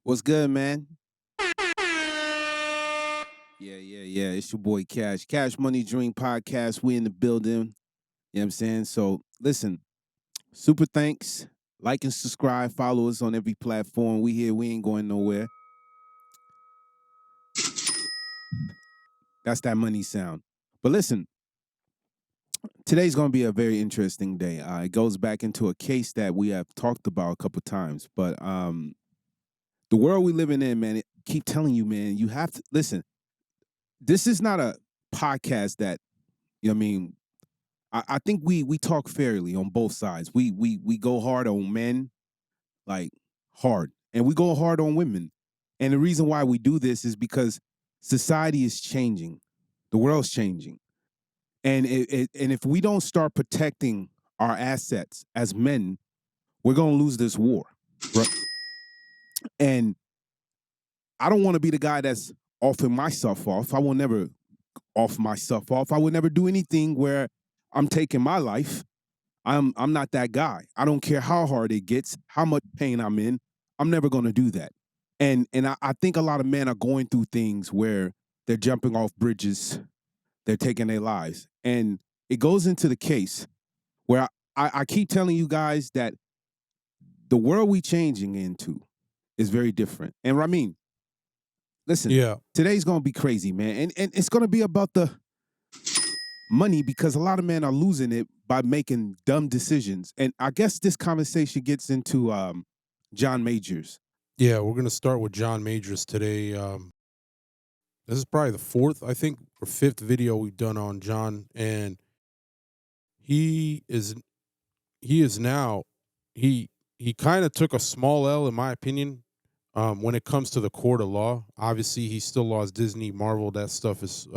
What's good, man? Yeah. It's your boy Cash. Cash Money Dream Podcast. We in the building. You know what I'm saying? So listen, super thanks. Like and subscribe. Follow us on every platform. We here. We ain't going nowhere. That's that money sound. But listen, today's going to be a very interesting day. It goes back into a case that we have talked about a couple times. But the world we living in, man, keep telling you, man, you have to listen. This is not a podcast that, you know what I mean, I think we talk fairly on both sides. We go hard on men, like hard, and we go hard on women. And the reason why we do this is because society is changing, the world's changing, and and if we don't start protecting our assets as men, we're gonna lose this war, right? And I don't want to be the guy that's offing myself off. I will never off myself off. I would never do anything where I'm taking my life. I'm not that guy. I don't care how hard it gets, how much pain I'm in. I'm never gonna do that. And I think a lot of men are going through things where they're jumping off bridges, they're taking their lives. And it goes into the case where I keep telling you guys that the world we changing into is very different. And Ramin, listen, today's gonna be crazy, man. And it's gonna be about the money because a lot of men are losing it by making dumb decisions. And I guess this conversation gets into John Majors. Yeah, we're going to start with John Majors today. This is probably the fourth, I think, or fifth video we've done on John. And he kind of took a small L, in my opinion, when it comes to the court of law. Obviously, he still lost Disney, Marvel. That stuff is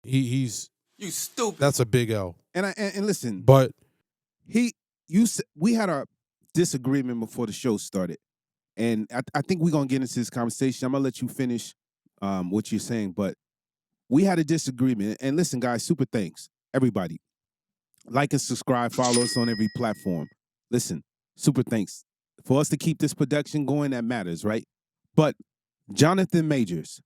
he's you stupid. That's a big L. And listen, but we had a disagreement before the show started, and I think we're gonna get into this conversation. I'm gonna let you finish what you're saying, but we had a disagreement. And listen, guys, super thanks everybody. Like and subscribe, follow us on every platform. Listen, super thanks for us to keep this production going. That matters, right? But Jonathan Majors,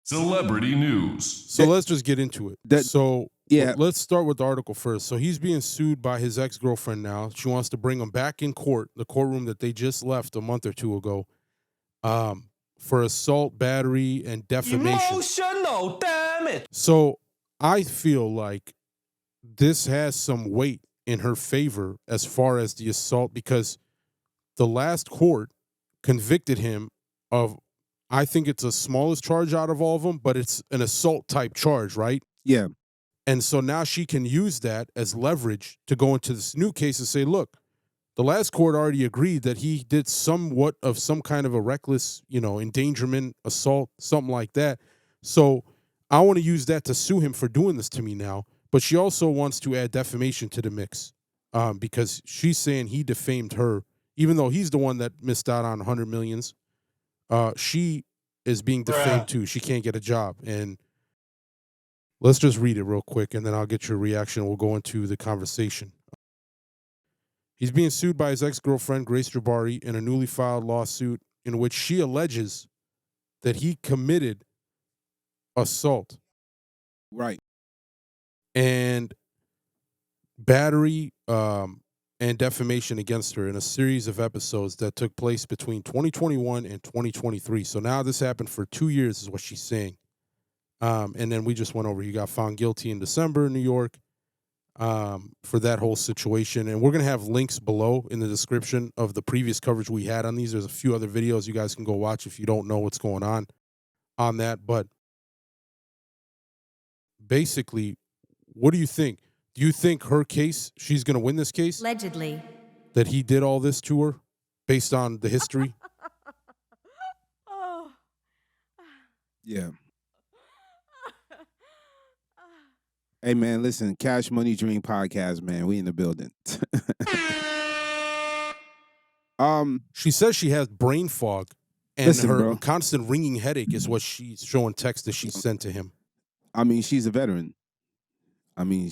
celebrity news. So let's just get into it. Let's start with the article first. So he's being sued by his ex-girlfriend now. She wants to bring him back in court, the courtroom that they just left a month or two ago, for assault, battery, and defamation. Emotional, damn it. So I feel like this has some weight in her favor as far as the assault, because the last court convicted him of, I think it's the smallest charge out of all of them, but it's an assault type charge, right? Yeah. And so now she can use that as leverage to go into this new case and say, look, the last court already agreed that he did somewhat of some kind of a reckless, endangerment, assault, something like that. So I want to use that to sue him for doing this to me now. But she also wants to add defamation to the mix because she's saying he defamed her, even though he's the one that missed out on 100 millions. She is being defamed too. She can't get a job. And let's just read it real quick, and then I'll get your reaction. We'll go into the conversation. He's being sued by his ex-girlfriend, Grace Jabari, in a newly filed lawsuit in which she alleges that he committed assault. Right. And battery and defamation against her in a series of episodes that took place between 2021 and 2023. So now this happened for 2 years is what she's saying. And then we just went over, he got found guilty in December in New York for that whole situation. And we're going to have links below in the description of the previous coverage we had on these. There's a few other videos you guys can go watch if you don't know what's going on that. But basically, what do you think? Do you think her case, she's going to win this case? Allegedly. That he did all this to her based on the history? Yeah. Hey, man, listen, Cash Money Dream Podcast, man. We in the building. She says she has brain fog, and her constant ringing headache is what she's showing text that she sent to him. I mean, she's a veteran. I mean,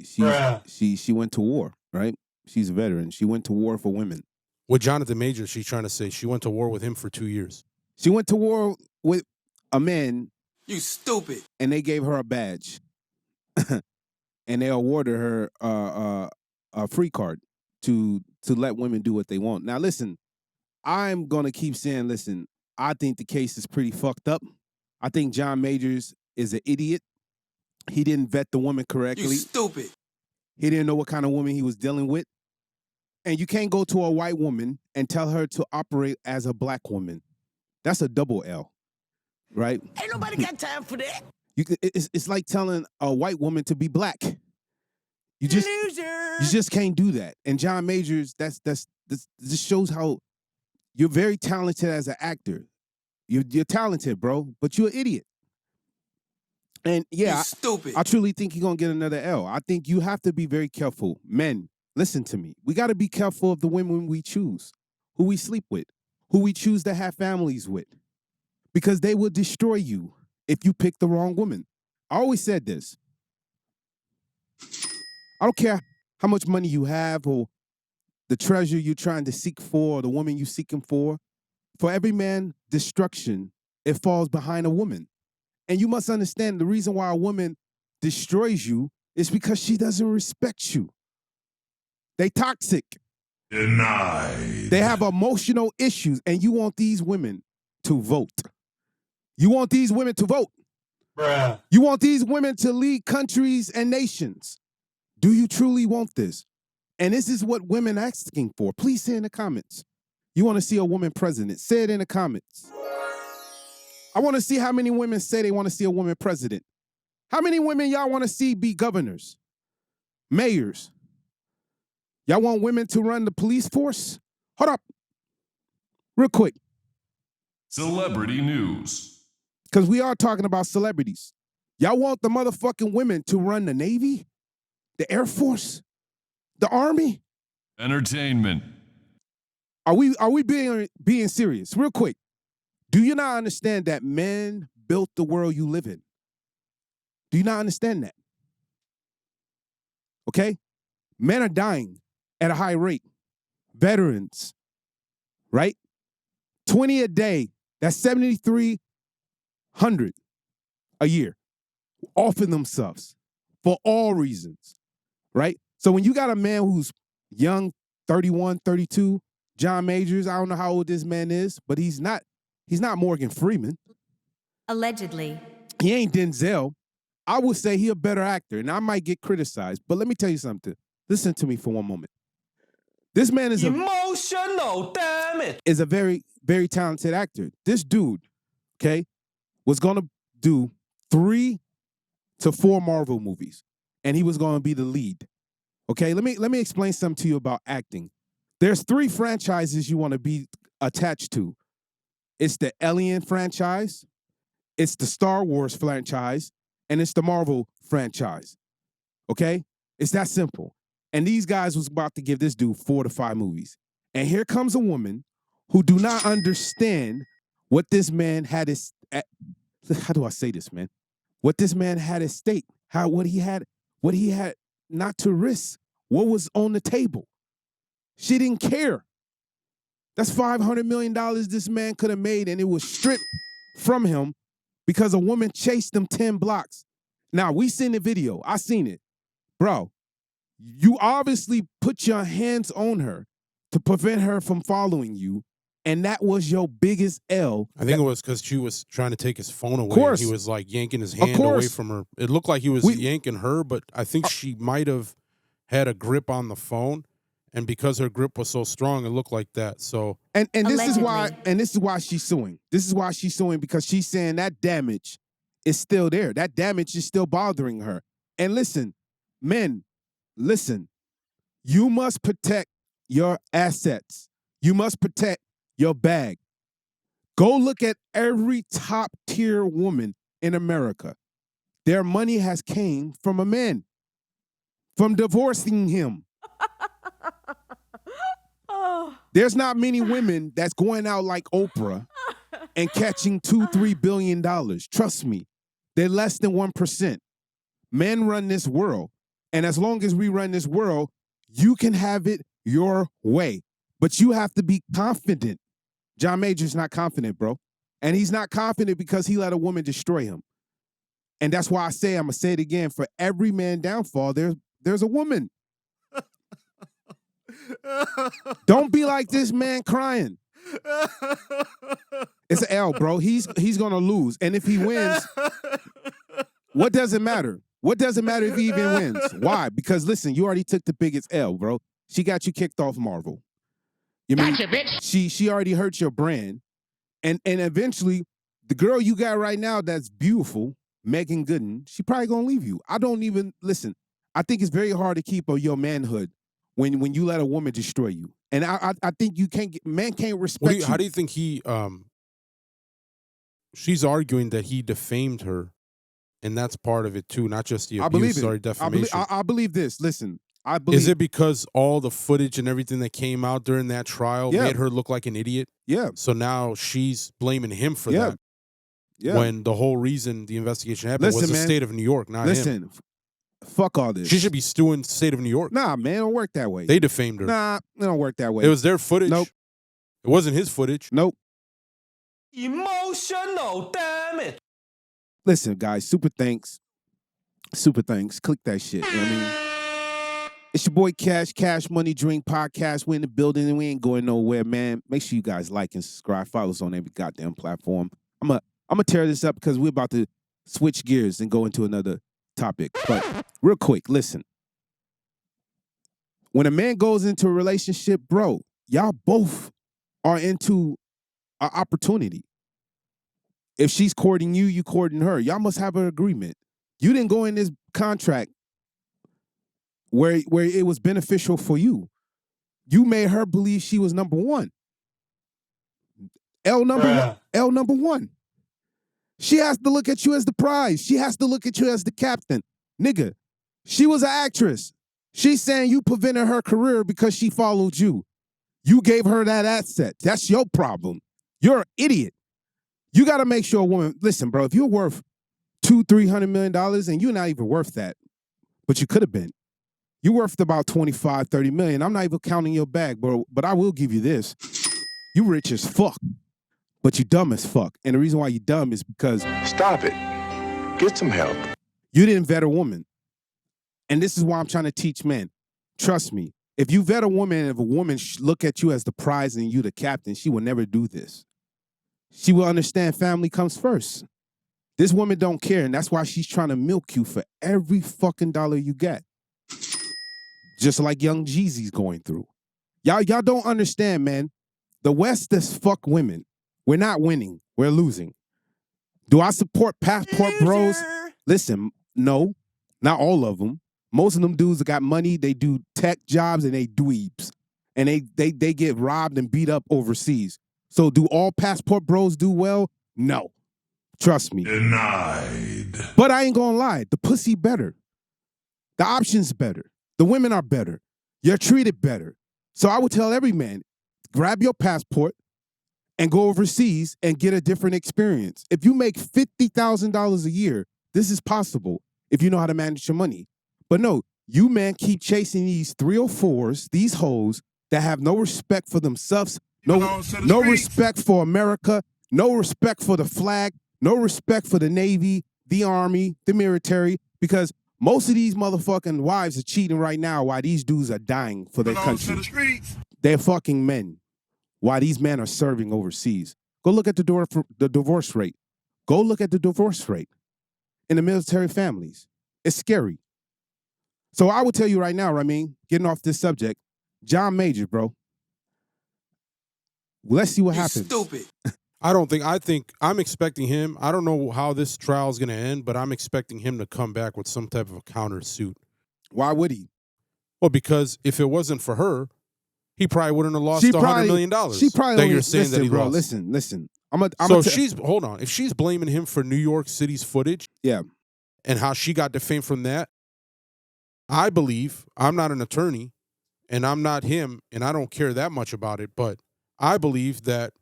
she went to war, right? She's a veteran. She went to war for women. With Jonathan Majors, she's trying to say she went to war with him for 2 years. She went to war with a man. You stupid. And they gave her a badge. And they awarded her a free card to let women do what they want. Now, listen, I'm going to keep saying, listen, I think the case is pretty fucked up. I think John Majors is an idiot. He didn't vet the woman correctly. You stupid. He didn't know what kind of woman he was dealing with. And you can't go to a white woman and tell her to operate as a black woman. That's a double L, right? Ain't nobody got time for that. It's like telling a white woman to be black. You just can't do that. And John Majors, this shows how you're very talented as an actor. You're talented, bro, but you're an idiot. And yeah, stupid. I truly think you're gonna get another L. I think you have to be very careful. Men, listen to me. We got to be careful of the women we choose, who we sleep with, who we choose to have families with, because they will destroy you if you pick the wrong woman. I always said this. I don't care how much money you have or the treasure you're trying to seek for or the woman you're seeking for. For every man, destruction, it falls behind a woman. And you must understand the reason why a woman destroys you is because she doesn't respect you. They toxic. Denied. They have emotional issues, and you want these women to vote. You want these women to vote. Bruh. You want these women to lead countries and nations. Do you truly want this? And this is what women are asking for. Please say in the comments. You want to see a woman president? Say it in the comments. I want to see how many women say they want to see a woman president. How many women y'all want to see be governors, mayors? Y'all want women to run the police force? Hold up. Real quick. Celebrity news. Because we are talking about celebrities. Y'all want the motherfucking women to run the Navy, the Air Force, the Army? Entertainment. Are we being serious? Real quick. Do you not understand that men built the world you live in? Do you not understand that? Okay? Men are dying at a high rate. Veterans, right? 20 a day. That's 7,300 a year. Offing themselves for all reasons, right? So when you got a man who's young, 31, 32, John Majors, I don't know how old this man is, but he's not Morgan Freeman. Allegedly. He ain't Denzel. I would say he a better actor, and I might get criticized, but let me tell you something. Listen to me for one moment. This man is Emotional, damn it. is a very, very talented actor. This dude, okay, was going to do 3 to 4 Marvel movies, and he was going to be the lead. Okay, let me explain something to you about acting. There's 3 franchises you want to be attached to. It's the Alien franchise, it's the Star Wars franchise, and it's the Marvel franchise. Okay? It's that simple. And these guys was about to give this dude 4 to 5 movies. And here comes a woman who do not understand what this man had how do I say this, man? What this man had at stake, what he had not to risk, what was on the table. She didn't care. That's $500 million this man could have made, and it was stripped from him because a woman chased him 10 blocks. Now, we seen the video. I seen it. Bro, you obviously put your hands on her to prevent her from following you, and that was your biggest L. I think it was because she was trying to take his phone away. Course. And he was like yanking his hand away from her. It looked like he was yanking her, but I think she might have had a grip on the phone. And because her grip was so strong, it looked like that. So and this is why she's suing. This is why she's suing, because she's saying that damage is still there. That damage is still bothering her. And listen, men, listen. You must protect your assets. You must protect your bag. Go look at every top tier woman in America. Their money has came from a man, from divorcing him. There's not many women that's going out like Oprah and catching $2-3 billion. Trust me, they're less than 1%. Men run this world. And as long as we run this world, you can have it your way. But you have to be confident. John Major's not confident, bro. And he's not confident because he let a woman destroy him. And that's why I'm going to say it again, for every man downfall, there's a woman. Don't be like this man crying. It's an L, bro. He's going to lose. And if he wins, what does it matter? What does it matter if he even wins? Why? Because, listen, you already took the biggest L, bro. She got you kicked off Marvel. You mean, Gotcha, bitch. She already hurt your brand. And eventually, the girl you got right now that's beautiful, Megan Gooden, she probably going to leave you. I don't even, listen, I think it's very hard to keep your manhood when you let a woman destroy you. And I think you can't, man can't respect you. How do you think he, she's arguing that he defamed her, and that's part of it too, not just the abuse or defamation. I believe this. Listen, I believe. Is it because all the footage and everything that came out during that trial made her look like an idiot? Yeah. So now she's blaming him for that. Yeah. When the whole reason the investigation happened was the state of New York, not him. Listen, fuck all this. She should be suing the state of New York. Nah, man, it don't work that way. They defamed her. Nah, it don't work that way. It was their footage. Nope. It wasn't his footage. Nope. Emotional, damn it. Listen, guys, super thanks. Super thanks. Click that shit. You know what I mean? It's your boy Cash Money Drink Podcast. We're in the building and we ain't going nowhere, man. Make sure you guys like and subscribe. Follow us on every goddamn platform. I'm gonna tear this up because we're about to switch gears and go into another topic. But real quick, listen. When a man goes into a relationship, bro, y'all both are into an opportunity. If she's courting you, you courting her. Y'all must have an agreement. You didn't go in this contract where it was beneficial for you. You made her believe she was number one. L number one. She has to look at you as the prize. She has to look at you as the captain. Nigga, she was an actress. She's saying you prevented her career because she followed you. You gave her that asset. That's your problem. You're an idiot. You got to make sure a woman, listen, bro, if you're worth $200-300 million and you're not even worth that, but you could have been. You're worth about $25-30 million. I'm not even counting your bag, bro, but I will give you this. You rich as fuck, but you dumb as fuck. And the reason why you dumb is because Stop it. Get some help. you didn't vet a woman. And this is why I'm trying to teach men. Trust me, if you vet a woman and if a woman look at you as the prize and you the captain, she will never do this. She will understand family comes first. This woman don't care, and that's why she's trying to milk you for every fucking dollar you get. Just like young Jeezy's going through. Y'all don't understand, man. The West is fuck women. We're not winning. We're losing. Do I support passport bros? Listen, no, not all of them. Most of them dudes that got money, they do tech jobs and they dweebs. And they get robbed and beat up overseas. So do all passport bros do well? No. Trust me. Denied. But I ain't gonna lie. The pussy better. The options better. The women are better. You're treated better. So I would tell every man, grab your passport and go overseas and get a different experience. If you make $50,000 a year, this is possible if you know how to manage your money. But no, you men keep chasing these 304s, these hoes that have no respect for themselves, no respect for America, no respect for the flag, no respect for the Navy, the Army, the military, because most of these motherfucking wives are cheating right now while these dudes are dying for their country. They're fucking men while these men are serving overseas. Go look at the divorce rate. Go look at the divorce rate in the military families. It's scary. So I will tell you right now, Ramin, getting off this subject, John Major, bro. Let's see what happens. Stupid. I think I'm expecting him. I don't know how this trial is going to end, but I'm expecting him to come back with some type of a countersuit. Why would he? Well, because if it wasn't for her, he probably wouldn't have lost $100 million. She probably that only, you're saying listen, that he bro, lost. Listen. Hold on. If she's blaming him for New York City's footage, yeah, and how she got defamed from that, I believe, I'm not an attorney, and I'm not him, and I don't care that much about it, but I believe that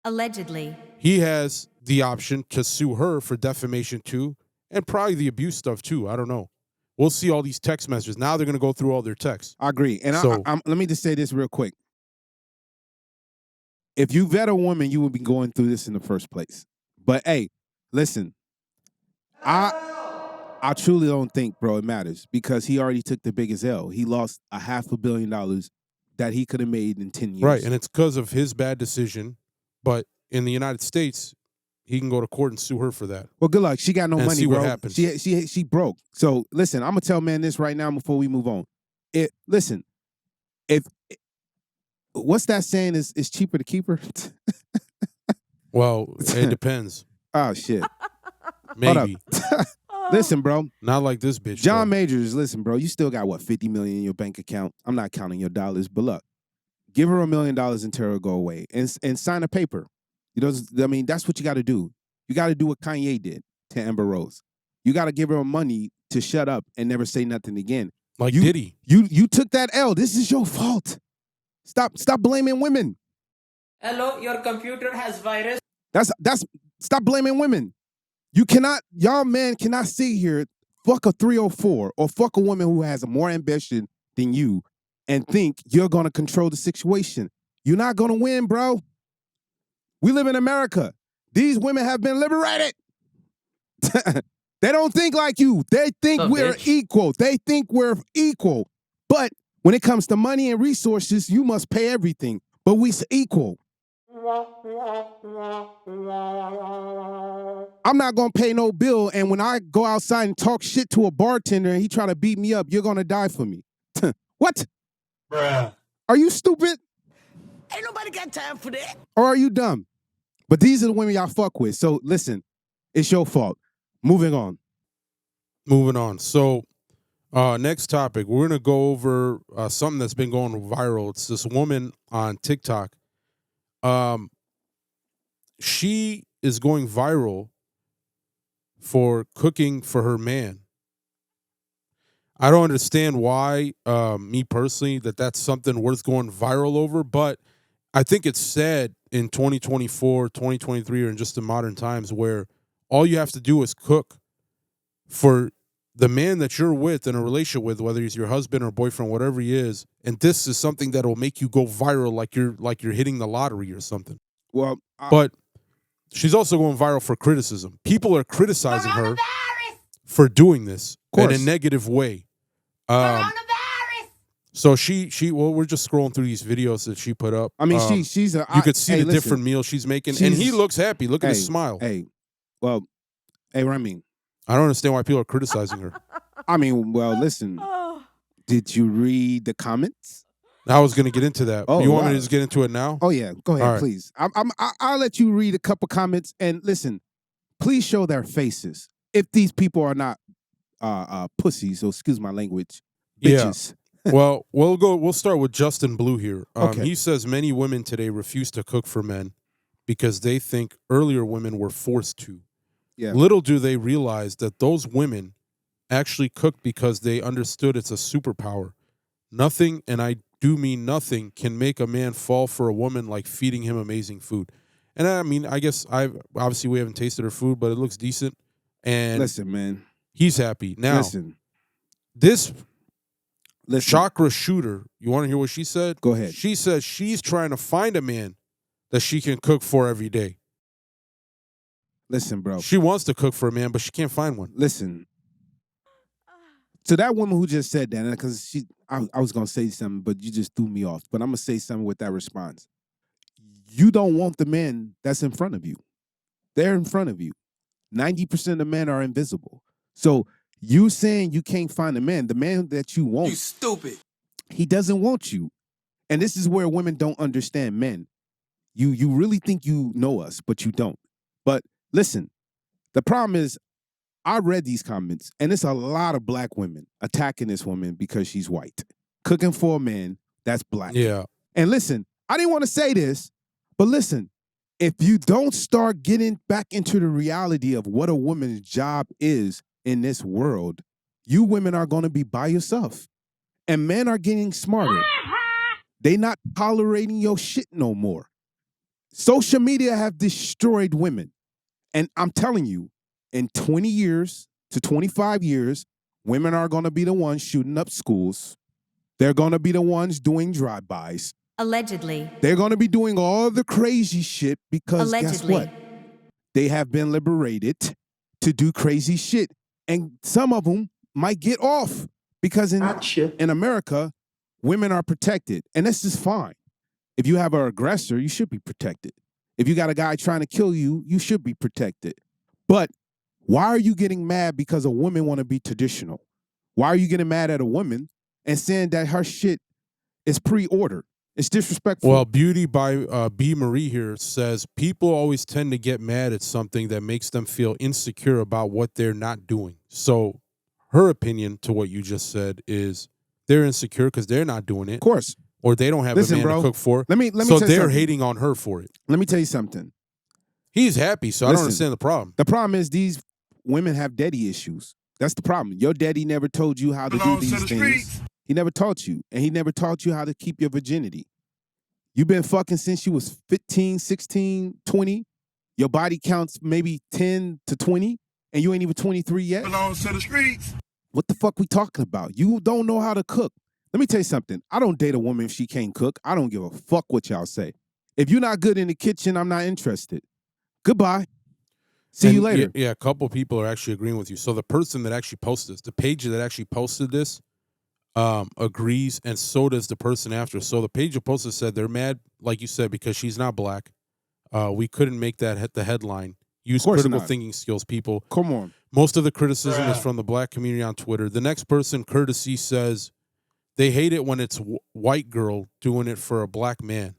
Allegedly. he has the option to sue her for defamation too, and probably the abuse stuff too. I don't know. We'll see all these text messages. Now they're going to go through all their texts. I agree. And So- let me just say this real quick. If you vet a woman, you would be going through this in the first place. But hey, listen, I truly don't think, bro, it matters because he already took the biggest L. He lost $500 million that he could have made in 10 years. Right, and it's because of his bad decision. But in the United States, he can go to court and sue her for that. Well, good luck. She got no And money, see bro. what happens. She broke. So listen, I'm gonna tell man this right now before we move on. If what's that saying? Is cheaper to keep her? Well, it depends. Oh shit. Maybe. Listen, bro. Not like this bitch. John though. Majors, listen, bro. You still got what, 50 million in your bank account? I'm not counting your dollars, but look, give her $1 million and tell her to go away and sign a paper. You know, I mean, that's what you got to do. You got to do what Kanye did to Amber Rose. You got to give her money to shut up and never say nothing again. Like Diddy. You took that L. This is your fault. Stop blaming women. Hello, your computer has virus. That's stop blaming women. Y'all men cannot sit here, fuck a 304 or fuck a woman who has more ambition than you and think you're going to control the situation. You're not going to win, bro. We live in America. These women have been liberated. They don't think like you. They think we're equal. They think we're equal. But when it comes to money and resources, you must pay everything. But we're equal. I'm not going to pay no bill, and when I go outside and talk shit to a bartender and he try to beat me up, you're going to die for me. What? Bruh. Are you stupid? Ain't nobody got time for that. Or are you dumb? But these are the women y'all fuck with. So listen, it's your fault. Moving on. So, next topic. We're going to go over something that's been going viral. It's this woman on TikTok. She is going viral for cooking for her man. I don't understand why, me personally, that's something worth going viral over, but I think it's sad in 2024, 2023, or in just the modern times where all you have to do is cook for the man that you're with in a relationship with, whether he's your husband or boyfriend, whatever he is, and this is something that will make you go viral like you're hitting the lottery or something. Well, But she's also going viral for criticism. People are criticizing her for doing this in a negative way. So well, we're just scrolling through these videos that she put up. I mean, she's a. You could see the different meals she's making, and he looks happy. Look at his smile. Hey, Remy. I don't understand why people are criticizing her. I mean, well, listen. Did you read the comments? I was going to get into that. You want me to just get into it now? Oh yeah, go ahead, All right. please. I'll let you read a couple comments and listen. Please show their faces if these people are not pussies. So excuse my language, bitches. Yeah. Well, we'll start with Justin Blue here. Okay. He says many women today refuse to cook for men because they think earlier women were forced to. Yeah. Little do they realize that those women actually cooked because they understood it's a superpower. Nothing, and I do mean nothing, can make a man fall for a woman like feeding him amazing food. And I mean, I guess obviously we haven't tasted her food, but it looks decent. And Listen, man. he's happy. Now, Listen. Chakra Shooter, you want to hear what she said? Go ahead. She says she's trying to find a man that she can cook for every day. Listen, bro. She wants to cook for a man, but she can't find one. Listen. To that woman who just said that, because I was going to say something, but you just threw me off. But I'm going to say something with that response. You don't want the men that's in front of you. They're in front of you. 90% of men are invisible. So you saying you can't find the man that you want. You stupid. He doesn't want you. And this is where women don't understand men. You really think you know us, but you don't. But listen, the problem is I read these comments, and it's a lot of black women attacking this woman because she's white, cooking for a man that's black. Yeah. And listen, I didn't want to say this, but listen, if you don't start getting back into the reality of what a woman's job is in this world, you women are going to be by yourself. And men are getting smarter. They not tolerating your shit no more. Social media have destroyed women. And I'm telling you, in 20 years to 25 years, women are going to be the ones shooting up schools. They're going to be the ones doing drive-bys. Allegedly. They're going to be doing all the crazy shit because guess Allegedly. what? They have been liberated to do crazy shit. And some of them might get off because in America, women are protected. And this is fine. If you have an aggressor, you should be protected. If you got a guy trying to kill you, you should be protected. But why are you getting mad because a woman want to be traditional? Why are you getting mad at a woman and saying that her shit is pre-ordered? It's disrespectful. Well, Beauty by B. Marie here says, people always tend to get mad at something that makes them feel insecure about what they're not doing. So her opinion to what you just said is they're insecure because they're not doing it. Of course. Or they don't have a man to cook for. Let me so tell you they're something. hating on her for it. Let me tell you something. He's happy, so I don't understand the problem. The problem is these women have daddy issues. That's the problem. Your daddy never told you how to do these things. He never taught you. And he never taught you how to keep your virginity. You've been fucking since you was 15, 16, 20. Your body counts maybe 10 to 20, and you ain't even 23 yet. Belongs to the streets. What the fuck we talking about? You don't know how to cook. Let me tell you something. I don't date a woman if she can't cook. I don't give a fuck what y'all say. If you're not good in the kitchen, I'm not interested. Goodbye. See you later. Yeah, a couple people are actually agreeing with you. So the person that actually posted this, the page that actually posted this, agrees, and so does the person after. So the page that posted said they're mad, like you said, because she's not black. We couldn't make that the headline. Use critical thinking skills, people. Come on. Most of the criticism is from the black community on Twitter. The next person, Courtesy, says they hate it when it's white girl doing it for a black man.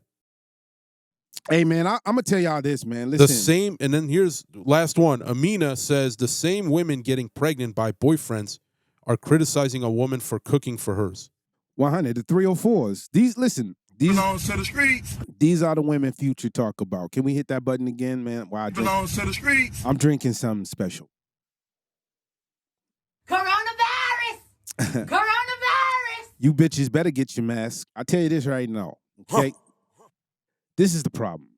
Hey, man, I'm going to tell y'all this, man. Listen. The same, and then here's last one. Amina says the same women getting pregnant by boyfriends are criticizing a woman for cooking for hers. 100, the 304s. Listen, Belongs to the streets. these are the women Future talk about. Can we hit that button again, man? While I drink? Belongs to the streets. I'm drinking something special. Coronavirus! Coronavirus! You bitches better get your mask. I tell you this right now, okay? This is the problem.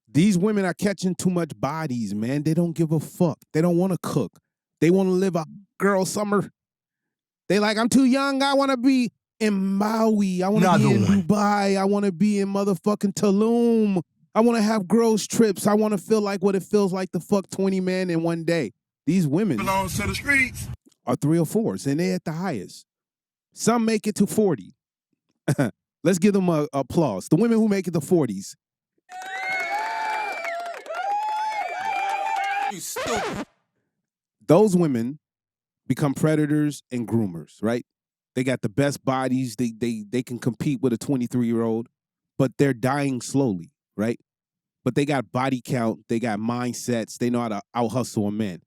These women are catching too much bodies, man. They don't give a fuck. They don't want to cook. They want to live a girl summer. They like, I'm too young. I want to be in Maui. I want to be in Dubai. I want to be in motherfucking Tulum. I want to have girls trips. I want to feel like what it feels like to fuck 20 men in one day. These women Belongs to the streets. are 304s, and they're at the highest. Some make it to 40. Let's give them a applause. The women who make it to 40s. You stupid. Those women become predators and groomers, right? They got the best bodies. They can compete with a 23-year-old, but they're dying slowly, right? But they got body count. They got mindsets. They know how to out-hustle a man.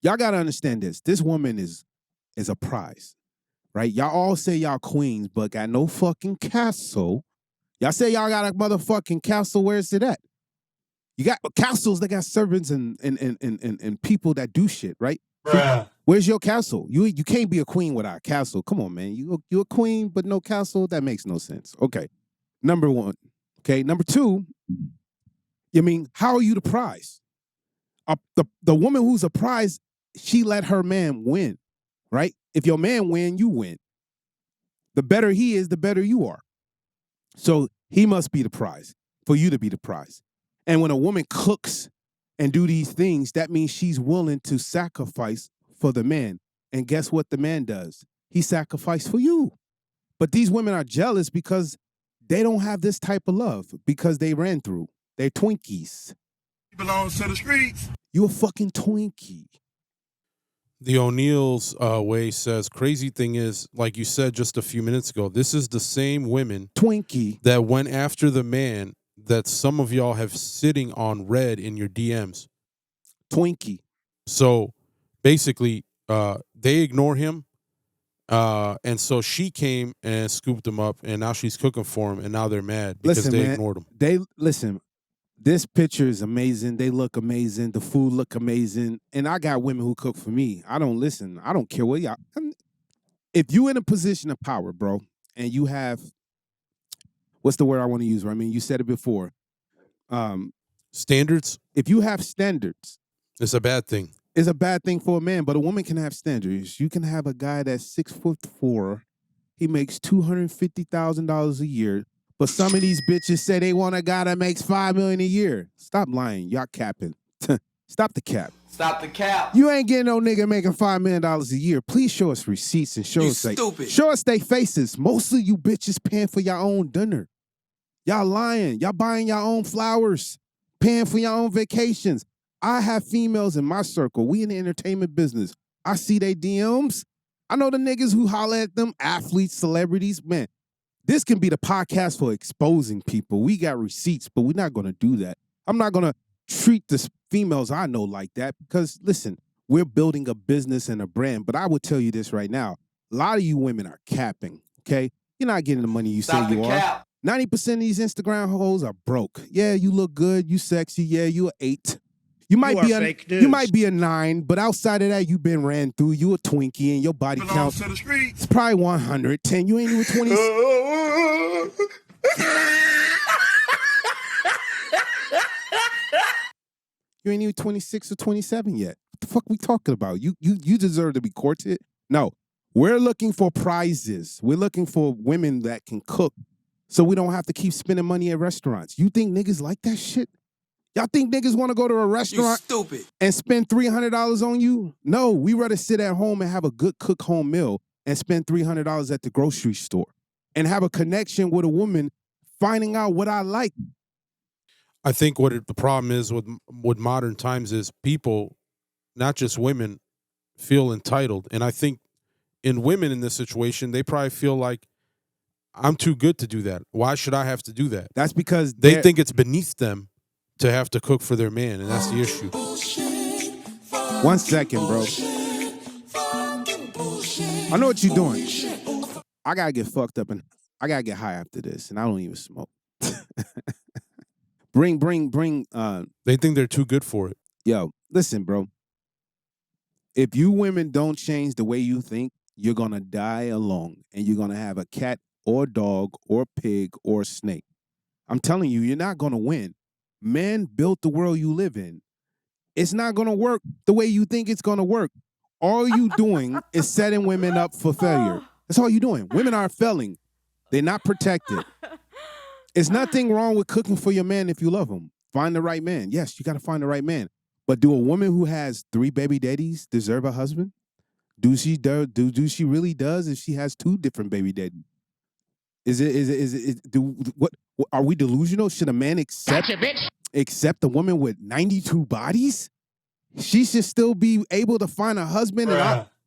Y'all got to understand this. This woman is a prize, right? Y'all all say y'all queens, but got no fucking castle. Y'all say y'all got a motherfucking castle. Where's it at? You got castles that got servants and people that do shit, right? Bruh. Where's your castle? You can't be a queen without a castle. Come on, man. You a queen, but no castle? That makes no sense. Okay. Number one. Okay. Number two, how are you the prize? The woman who's a prize, she let her man win, right? If your man win, you win. The better he is, the better you are. So he must be the prize for you to be the prize. And when a woman cooks and do these things, that means she's willing to sacrifice for the man. And guess what the man does? He sacrificed for you. But these women are jealous because they don't have this type of love because they ran through. They're Twinkies. Belongs to the streets. You a fucking Twinkie. The O'Neill's way says, crazy thing is, like you said just a few minutes ago, this is the same women Twinkie that went after the man that some of y'all have sitting on red in your DMs. Twinkie. So basically, they ignore him. And so she came and scooped him up, and now she's cooking for him, and now they're mad because they ignored him. This picture is amazing. They look amazing. The food look amazing. And I got women who cook for me. I don't listen. I don't care what y'all. If you in a position of power, bro, and you have, what's the word I want to use? I mean, you said it before. Standards? If you have standards. It's a bad thing. It's a bad thing for a man, but a woman can have standards. You can have a guy that's 6'4". He makes $250,000 a year, But some of these bitches say they want a guy that makes $5 million a year. Stop lying. Y'all capping. Stop the cap. Stop the cap. You ain't getting no nigga making $5 million a year. Please show us receipts and show us they faces. Most of you bitches paying for your own dinner. Y'all lying. Y'all buying your own flowers, paying for your own vacations. I have females in my circle. We in the entertainment business. I see they DMs. I know the niggas who holler at them, athletes, celebrities. Man, this can be the podcast for exposing people. We got receipts, but we're not going to do that. I'm not going to treat the females I know like that because, listen, we're building a business and a brand. But I will tell you this right now. A lot of you women are capping, okay? You're not getting the money you say you are. 90% of these Instagram hoes are broke. Yeah, you look good. You sexy. Yeah, you an 8. You might be a 9, but outside of that, you've been ran through. You a Twinkie and your body count it's probably 110. You ain't even 20. You ain't even 26 or 27 yet. What the fuck we talking about? You deserve to be courted. No, we're looking for prizes. We're looking for women that can cook, so we don't have to keep spending money at restaurants. You think niggas like that shit? Y'all think niggas want to go to a restaurant and spend $300 on you? No, we rather sit at home and have a good cook home meal and spend $300 at the grocery store and have a connection with a woman finding out what I like. I think the problem is with modern times is people, not just women, feel entitled. And I think in women in this situation, they probably feel like, I'm too good to do that. Why should I have to do that? That's because they think it's beneath them to have to cook for their man, and that's the issue. 1 second, bro. I know what you're doing. I gotta get fucked up and I gotta get high after this, and I don't even smoke. Bring. They think they're too good for it. Yo, listen, bro. If you women don't change the way you think, you're gonna die alone, and you're gonna have a cat or dog or pig or snake. I'm telling you, you're not gonna win. Men built the world you live in. It's not going to work the way you think it's going to work. All you doing is setting women up for failure. That's all you're doing. Women are failing. They're not protected. It's nothing wrong with cooking for your man if you love him. Find the right man. Yes, you got to find the right man. But do a woman who has 3 baby daddies deserve a husband? Do she really does if she has 2 different baby daddies? What are we delusional? Should a man accept a woman with 92 bodies? She should still be able to find a husband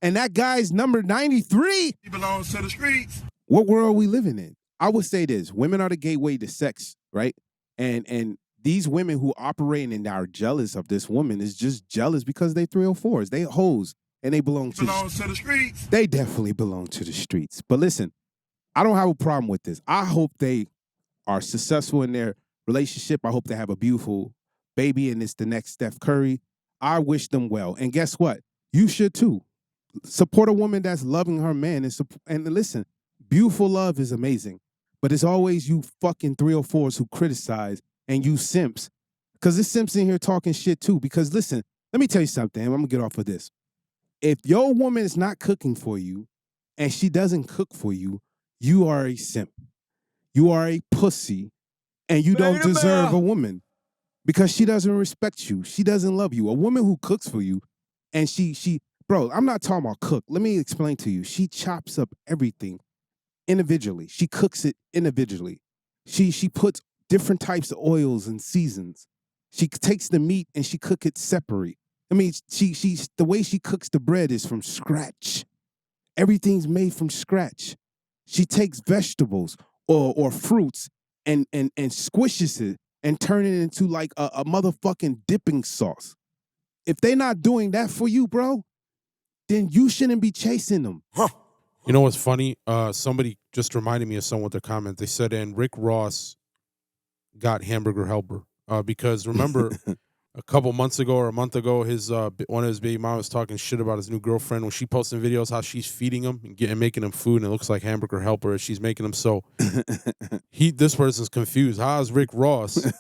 and that guy's number 93. He belongs to the streets. What world are we living in? I would say this: women are the gateway to sex, right? And these women who operate and are jealous of this woman is just jealous because they 304s. They hoes and they belong to the streets. They definitely belong to the streets. But listen, I don't have a problem with this. I hope they are successful in their relationship. I hope they have a beautiful baby and it's the next Steph Curry. I wish them well. And guess what? You should too. Support a woman that's loving her man. And listen, beautiful love is amazing. But it's always you fucking 304s who criticize and you simps. Because there's simps in here talking shit too. Because listen, let me tell you something. I'm going to get off of this. If your woman is not cooking for you and she doesn't cook for you, you are a simp. You are a pussy, and you don't deserve a woman because she doesn't respect you. She doesn't love you. A woman who cooks for you, and bro, I'm not talking about cook. Let me explain to you. She chops up everything individually. She cooks it individually. She puts different types of oils and seasons. She takes the meat and she cook it separate. I mean, the way she cooks the bread is from scratch. Everything's made from scratch. She takes vegetables or fruits and squishes it and turn it into like a motherfucking dipping sauce. If they not doing that for you, bro, then you shouldn't be chasing them. Huh. You know what's funny? Somebody just reminded me of someone with their comment. They said, and Rick Ross got Hamburger Helper. Because remember, a couple months ago or a month ago, one of his baby mom was talking shit about his new girlfriend when she posting videos how she's feeding him and making him food, and it looks like Hamburger Helper as she's making him. So this person's confused. How is Rick Ross,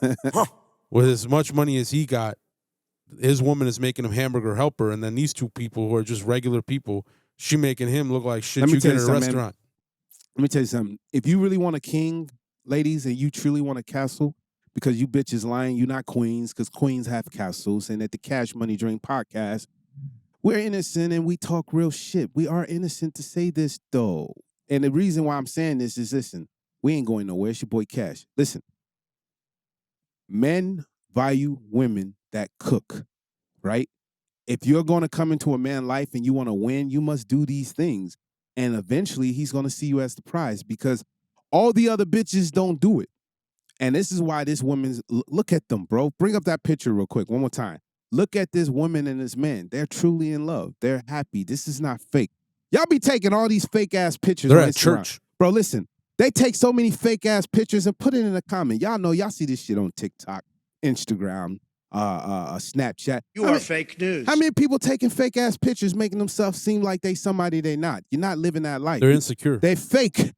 with as much money as he got, his woman is making him Hamburger Helper, and then these 2 people who are just regular people, she making him look like shit you get at a restaurant. Let me tell you something. If you really want a king, ladies, and you truly want a castle, because you bitches lying, you not queens, because queens have castles. And at the Cash Money Dream Podcast, we're innocent and we talk real shit. We are innocent to say this, though. And the reason why I'm saying this is, listen, we ain't going nowhere. It's your boy Cash. Listen, men value women that cook, right? If you're going to come into a man's life and you want to win, you must do these things. And eventually he's going to see you as the prize, because all the other bitches don't do it. And this is why this woman's, look at them, bro. Bring up that picture real quick one more time. Look at this woman and this man. They're truly in love. They're happy. This is not fake. Y'all be taking all these fake-ass pictures. They're on at Instagram. church. Bro, listen. They take so many fake-ass pictures and put it in a comment. Y'all know, y'all see this shit on TikTok, Instagram, Snapchat. You are fake news. How many people taking fake-ass pictures, making themselves seem like they somebody they not? You're not living that life. They're insecure. They fake.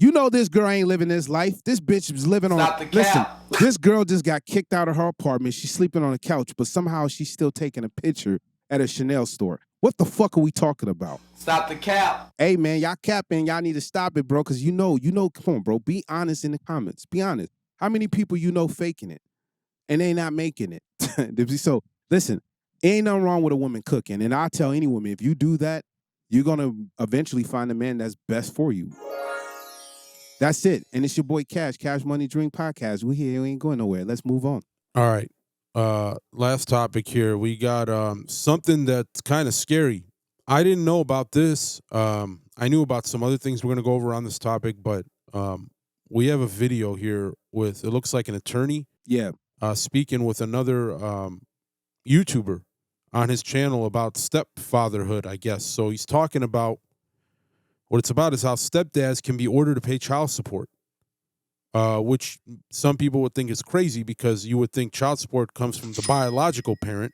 You know this girl ain't living this life. This bitch is living on. Listen, this girl just got kicked out of her apartment. She's sleeping on a couch, but somehow she's still taking a picture at a Chanel store. What the fuck are we talking about? Stop the cap. Hey, man, y'all capping. Y'all need to stop it, bro, because you know, come on, bro. Be honest in the comments. Be honest. How many people you know faking it and they not making it? So, listen, ain't nothing wrong with a woman cooking. And I tell any woman, if you do that, you're going to eventually find a man that's best for you. That's it. And it's your boy Cash Money Dream Podcast. We here. We ain't going nowhere. Let's move on. All right. Last topic here. We got something that's kind of scary. I didn't know about this. I knew about some other things we're going to go over on this topic, but we have a video here with, it looks like an attorney. Yeah. Speaking with another YouTuber on his channel about stepfatherhood, I guess. So he's talking about, what it's about is how stepdads can be ordered to pay child support, which some people would think is crazy, because you would think child support comes from the biological parent,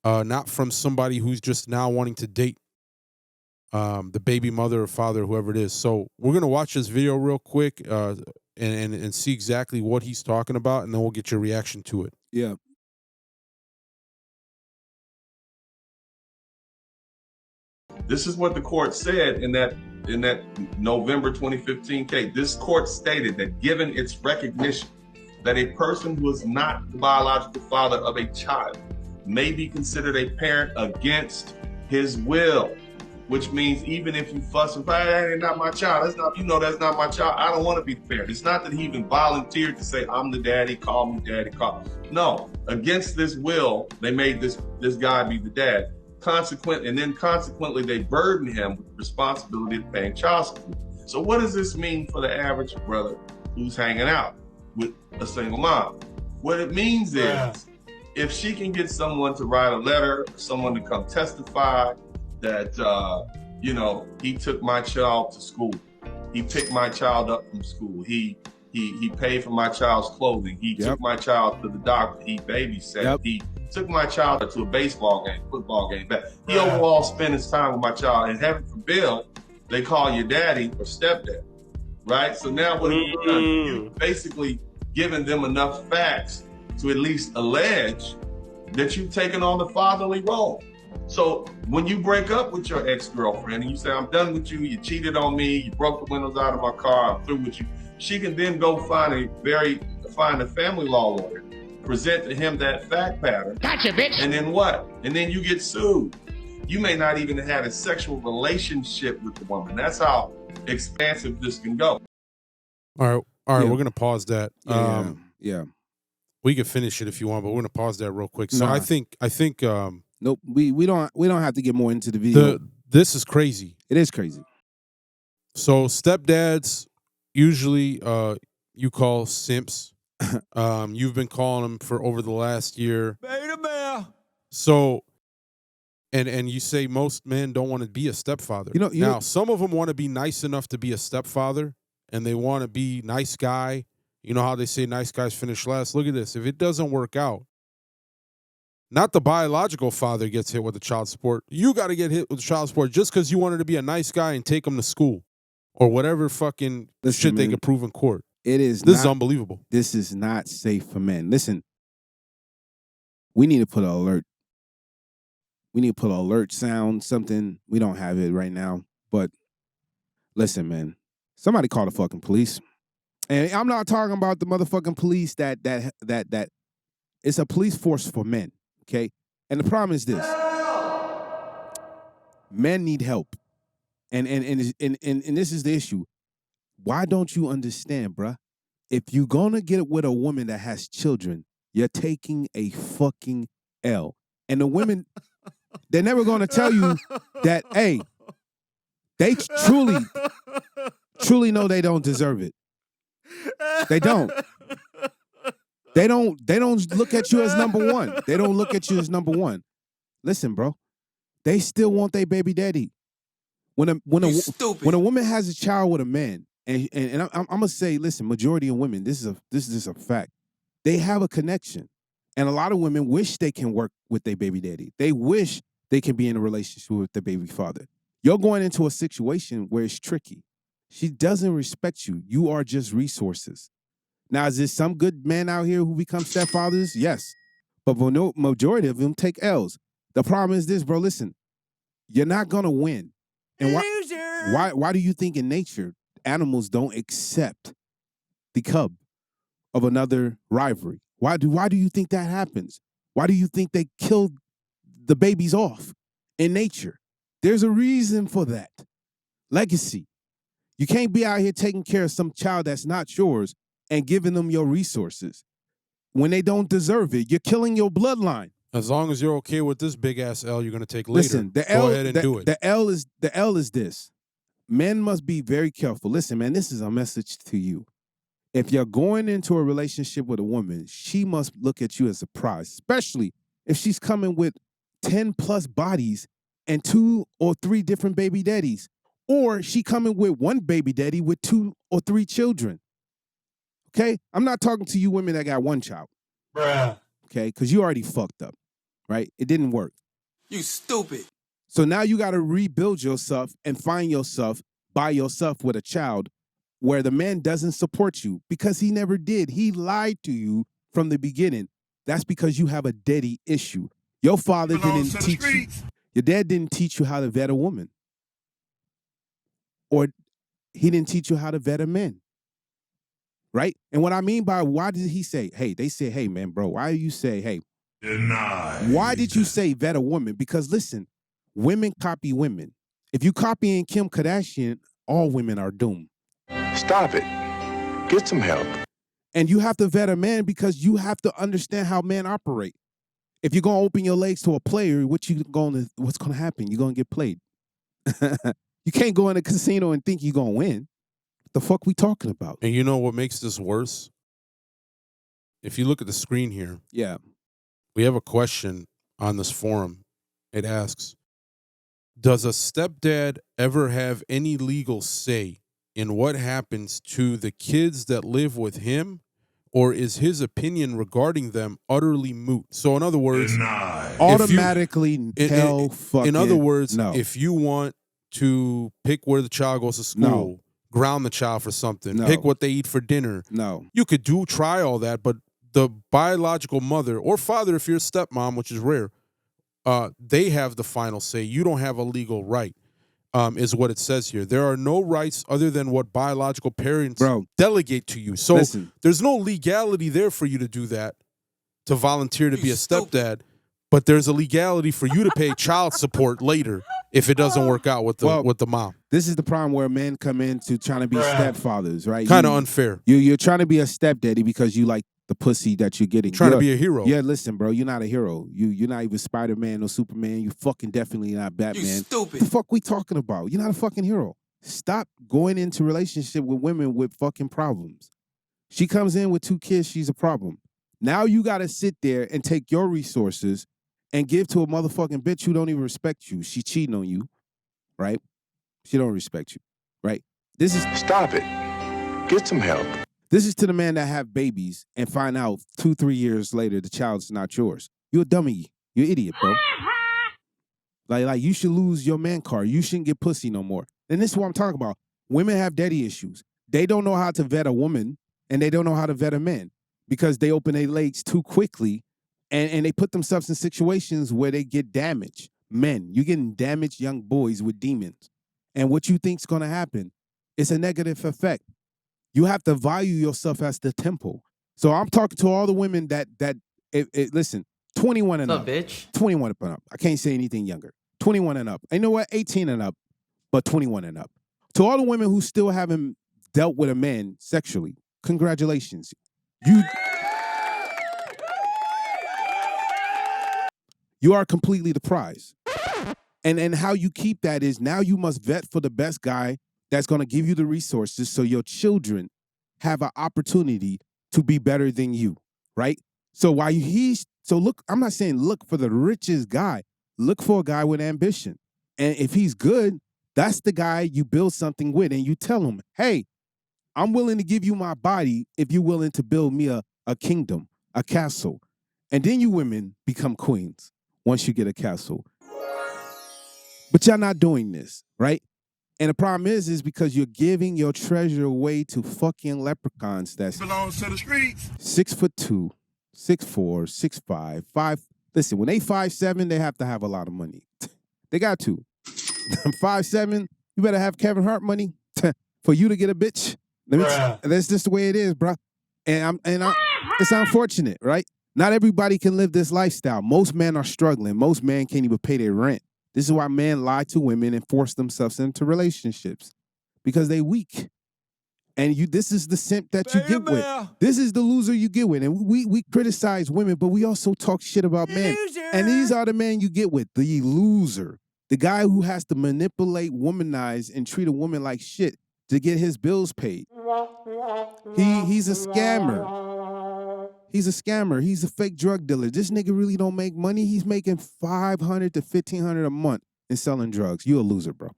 not from somebody who's just now wanting to date the baby mother or father, whoever it is. So we're going to watch this video real quick and see exactly what he's talking about, and then we'll get your reaction to it. Yeah. This is what the court said in that November 2015 case. This court stated that given its recognition that a person who is not the biological father of a child may be considered a parent against his will, which means even if you fuss and fight, that ain't not my child. That's not, that's not my child. I don't want to be the parent. It's not that he even volunteered to say, I'm the daddy, call me daddy, call. No, against this will, they made this guy be the dad. Consequently, they burden him with the responsibility of paying child support. So what does this mean for the average brother who's hanging out with a single mom? What it means is, if she can get someone to write a letter, or someone to come testify that, he took my child to school. He picked my child up from school. He paid for my child's clothing. He took my child to the doctor. He babysat. He took my child to a baseball game, football game. He overall spent his time with my child. And heaven forbid, they call you daddy or stepdad, right? So now what have you done? You've basically given them enough facts to at least allege that you've taken on the fatherly role. So when you break up with your ex-girlfriend and you say, I'm done with you, you cheated on me, you broke the windows out of my car, I'm through with you, she can then go find a family law lawyer, present to him that fact pattern. Gotcha, bitch. And then what? And then you get sued. You may not even have had a sexual relationship with the woman. That's how expansive this can go. All right, we're gonna pause that. Yeah. We can finish it if you want, but we're gonna pause that real quick. So I think nope, we don't have to get more into the video. This is crazy. It is crazy. So stepdads, usually you call simps. You've been calling them for over the last year. Beta male. So, and you say most men don't want to be a stepfather. Now, some of them want to be nice enough to be a stepfather, and they want to be nice guy. You know how they say nice guys finish last? Look at this. If it doesn't work out, not the biological father gets hit with the child support. You got to get hit with the child support just because you wanted to be a nice guy and take them to school or whatever fucking shit they can prove in court. This is unbelievable. This is not safe for men. Listen, we need to put an alert. We need to put an alert sound, something. We don't have it right now. But listen, man, somebody call the fucking police. And I'm not talking about the motherfucking police that it's a police force for men, okay? And the problem is this. Men need help. And this is the issue. Why don't you understand, bruh? If you're gonna get with a woman that has children, you're taking a fucking L. And the women, they're never gonna tell you that, hey, they truly know they don't deserve it. They don't. They don't look at you as number one. They don't look at you as number one. Listen, bro. They still want their baby daddy. When a woman has a child with a man, and I'm gonna say, listen, majority of women, this is just a fact. They have a connection, and a lot of women wish they can work with their baby daddy. They wish they can be in a relationship with their baby father. You're going into a situation where it's tricky. She doesn't respect you. You are just resources. Now, is there some good men out here who become stepfathers? Yes, but the majority of them take L's. The problem is this, bro. Listen, you're not gonna win. And why do you think in nature animals don't accept the cub of another rivalry? Why do you think that happens? Why do you think they kill the babies off in nature? There's a reason for that. Legacy. You can't be out here taking care of some child that's not yours and giving them your resources when they don't deserve it. You're killing your bloodline. As long as you're okay with this big ass L you're going to take later, Listen, go ahead and do it. The L is this. Men must be very careful. Listen, man, this is a message to you. If you're going into a relationship with a woman, she must look at you as a prize, especially if she's coming with 10 plus bodies and 2 or 3 different baby daddies, or she coming with one baby daddy with 2 or 3 children. Okay? I'm not talking to you women that got one child. Bruh. Okay? Because you already fucked up, right? It didn't work. You stupid. So now you got to rebuild yourself and find yourself by yourself with a child where the man doesn't support you because he never did. He lied to you from the beginning. That's because you have a daddy issue. Your father didn't teach you. Your dad didn't teach you how to vet a woman. Or he didn't teach you how to vet a man. Right? And what I mean by why did he say, hey, they say, hey, man, bro, why do you say, hey, denied. Why did you say vet a woman? Because listen, women copy women. If you copying Kim Kardashian, all women are doomed. Stop it. Get some help. And you have to vet a man because you have to understand how men operate. If you're gonna open your legs to a player, what's gonna happen? You're gonna get played. You can't go in a casino and think you're gonna win. What the fuck we talking about? And you know what makes this worse? If you look at the screen here, Yeah. we have a question on this forum. It asks, does a stepdad ever have any legal say in what happens to the kids that live with him, or is his opinion regarding them utterly moot? So in other words, automatically hell fucking in other words, no. If you want to pick where the child goes to school, ground the child for something, pick what they eat for dinner, you could try all that, but the biological mother or father, if you're a stepmom, which is rare, they have the final say. You don't have a legal right, is what it says here. There are no rights other than what biological parents delegate to you. So there's no legality there for you to do that, to volunteer to be a stepdad, but there's a legality for you to pay child support later if it doesn't work out with the mom. This is the problem where men come into trying to be stepfathers, right? Kind of unfair. You're trying to be a stepdaddy because you like the pussy that you're getting. Trying to be a hero. Yeah, listen, bro, you're not a hero. You're not even Spider-Man or Superman. You fucking definitely not Batman. You stupid. What the fuck we talking about? You're not a fucking hero. Stop going into relationship with women with fucking problems. She comes in with 2 kids, she's a problem. Now you got to sit there and take your resources and give to a motherfucking bitch who don't even respect you. She cheating on you, right? She don't respect you, right? This is Stop it. Get some help. This is to the man that have babies and find out 2-3 years later the child's not yours. You're a dummy. You're an idiot, bro. Like you should lose your man card. You shouldn't get pussy no more. And this is what I'm talking about. Women have daddy issues. They don't know how to vet a woman and they don't know how to vet a man because they open their legs too quickly and they put themselves in situations where they get damaged. Men, you're getting damaged young boys with demons. And what you think's going to happen? It's a negative effect. You have to value yourself as the temple. So I'm talking to all the women that listen, 21 and What's up. up, bitch? 21 and up. I can't say anything younger. 21 and up. And you know what? 18 and up, but 21 and up. To all the women who still haven't dealt with a man sexually, congratulations. You are completely the prize. And how you keep that is now you must vet for the best guy that's going to give you the resources so your children have an opportunity to be better than you, right? So look, I'm not saying look for the richest guy. Look for a guy with ambition. And if he's good, that's the guy you build something with. And you tell him, hey, I'm willing to give you my body if you're willing to build me a kingdom, a castle. And then you women become queens once you get a castle. But y'all not doing this, right? And the problem is because you're giving your treasure away to fucking leprechauns that's Belongs to the streets. 6'2", 6'4", 6'5", 5. Listen, when they 5'7", they have to have a lot of money. They got to. 5'7", you better have Kevin Hart money for you to get a bitch. That's just the way it is, bro. And it's unfortunate, right? Not everybody can live this lifestyle. Most men are struggling. Most men can't even pay their rent. This is why men lie to women and force themselves into relationships because they weak. And this is the simp that you get with. This is the loser you get with. And we criticize women, but we also talk shit about men. And these are the men you get with, the loser. The guy who has to manipulate, womanize, and treat a woman like shit to get his bills paid. He's a scammer. He's a scammer. He's a fake drug dealer. This nigga really don't make money. He's making $500 to $1,500 a month in selling drugs. You a loser, bro.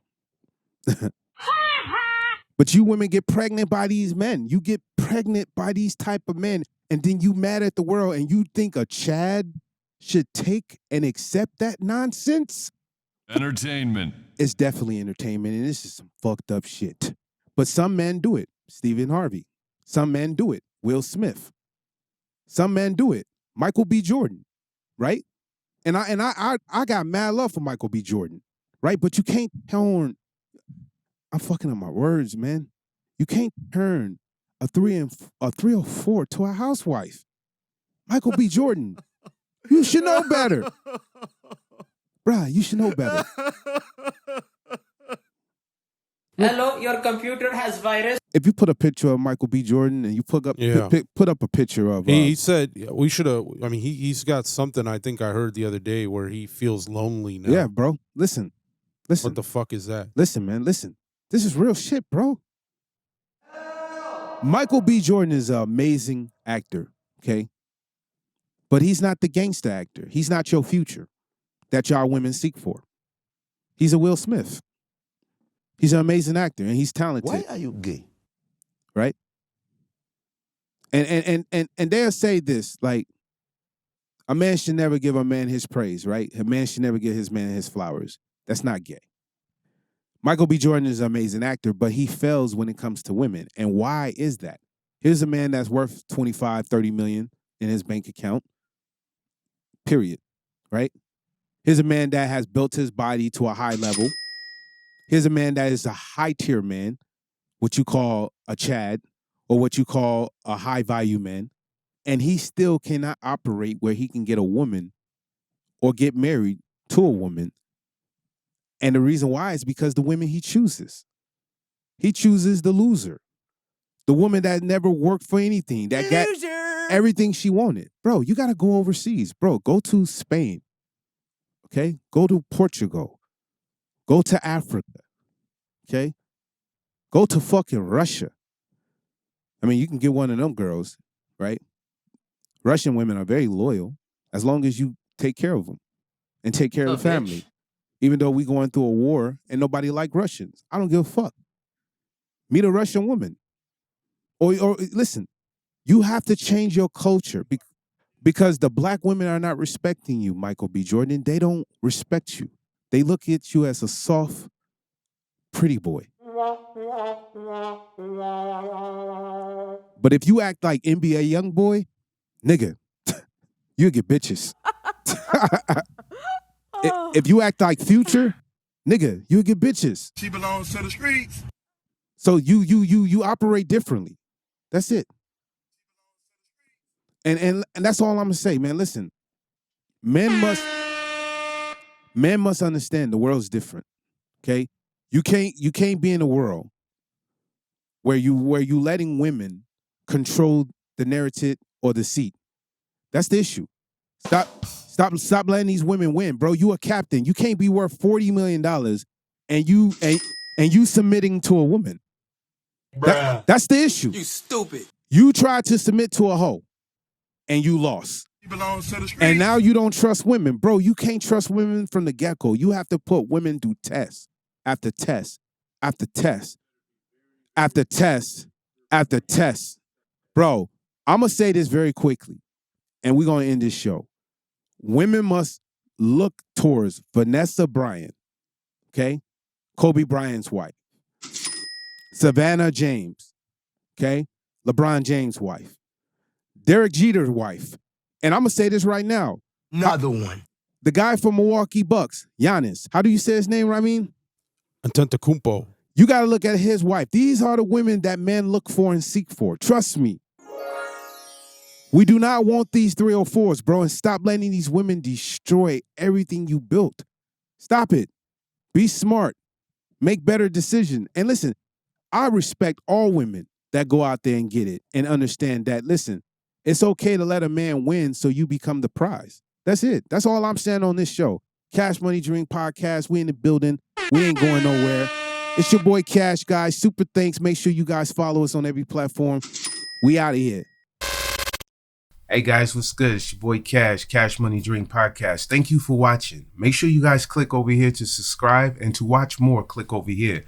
But you women get pregnant by these men. You get pregnant by these type of men, and then you mad at the world, and you think a Chad should take and accept that nonsense? Entertainment. It's definitely entertainment, and this is some fucked up shit. But some men do it. Stephen Harvey. Some men do it. Will Smith. Some men do it. Michael B. Jordan, right? And I got mad love for Michael B. Jordan, right? But you can't turn. I'm fucking up my words, man. You can't turn a 304 to a housewife. Michael B. Jordan, you should know better, bruh. You should know better. Hello, your computer has virus. If you put a picture of Michael B. Jordan and you put up a picture of he said we should have. I mean, he's got something. I think I heard the other day where he feels lonely now. Yeah, bro. Listen. What the fuck is that? Listen, man. Listen. This is real shit, bro. Michael B. Jordan is an amazing actor, okay? But he's not the gangster actor. He's not your future that y'all women seek for. He's a Will Smith. He's an amazing actor, and he's talented. Why are you gay? Right? And they'll say this, like, a man should never give a man his praise, right? A man should never give his man his flowers. That's not gay. Michael B. Jordan is an amazing actor, but he fails when it comes to women. And why is that? Here's a man that's worth 25, 30 million in his bank account, period, right? Here's a man that has built his body to a high level. Here's a man that is a high-tier man, what you call a Chad, or what you call a high-value man, and he still cannot operate where he can get a woman or get married to a woman. And the reason why is because the women he chooses. He chooses the loser. The woman that never worked for anything, that got everything she wanted. Bro, you got to go overseas. Bro, go to Spain, okay? Go to Portugal. Go to Africa, okay? Go to fucking Russia. I mean, you can get one of them girls, right? Russian women are very loyal as long as you take care of them and take care of the family. Even though we going through a war and nobody like Russians. I don't give a fuck. Meet a Russian woman. Or listen, you have to change your culture because the black women are not respecting you, Michael B. Jordan. They don't respect you. They look at you as a soft, pretty boy. But if you act like NBA young boy, nigga, you'll get bitches. If you act like Future, nigga, you'll get bitches. She belongs to the streets. So you operate differently. That's it. And that's all I'm gonna say, man. Listen, men must understand the world's different. Okay, you can't be in a world where you letting women control the narrative or the seat. That's the issue. Stop letting these women win, bro. You a captain. You can't be worth $40 million and you submitting to a woman. That's the issue. You stupid. You tried to submit to a hoe and you lost. He belongs to the streets. And now you don't trust women. Bro, you can't trust women from the get-go. You have to put women through test after test after test after test after test. Bro, I'm going to say this very quickly, and we're going to end this show. Women must look towards Vanessa Bryant, okay? Kobe Bryant's wife. Savannah James, okay? LeBron James' wife. Derek Jeter's wife. And I'm going to say this right now. Another one. The guy from Milwaukee Bucks, Giannis. How do you say his name, Ramin? Antetokounmpo. You got to look at his wife. These are the women that men look for and seek for. Trust me. We do not want these 304s, bro, and stop letting these women destroy everything you built. Stop it. Be smart. Make better decisions. And listen, I respect all women that go out there and get it and understand that, listen, it's okay to let a man win so you become the prize. That's it. That's all I'm saying on this show. Cash Money Drink Podcast. We in the building. We ain't going nowhere. It's your boy Cash, guys. Super thanks. Make sure you guys follow us on every platform. We out of here. Hey guys, what's good? It's your boy Cash, Cash Money Drink Podcast. Thank you for watching. Make sure you guys click over here to subscribe, and to watch more, click over here.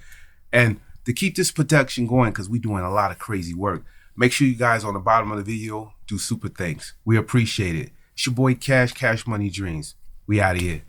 And to keep this production going, because we're doing a lot of crazy work, make sure you guys on the bottom of the video do super thanks. We appreciate it. It's your boy Cash, Cash Money Dreams. We out of here.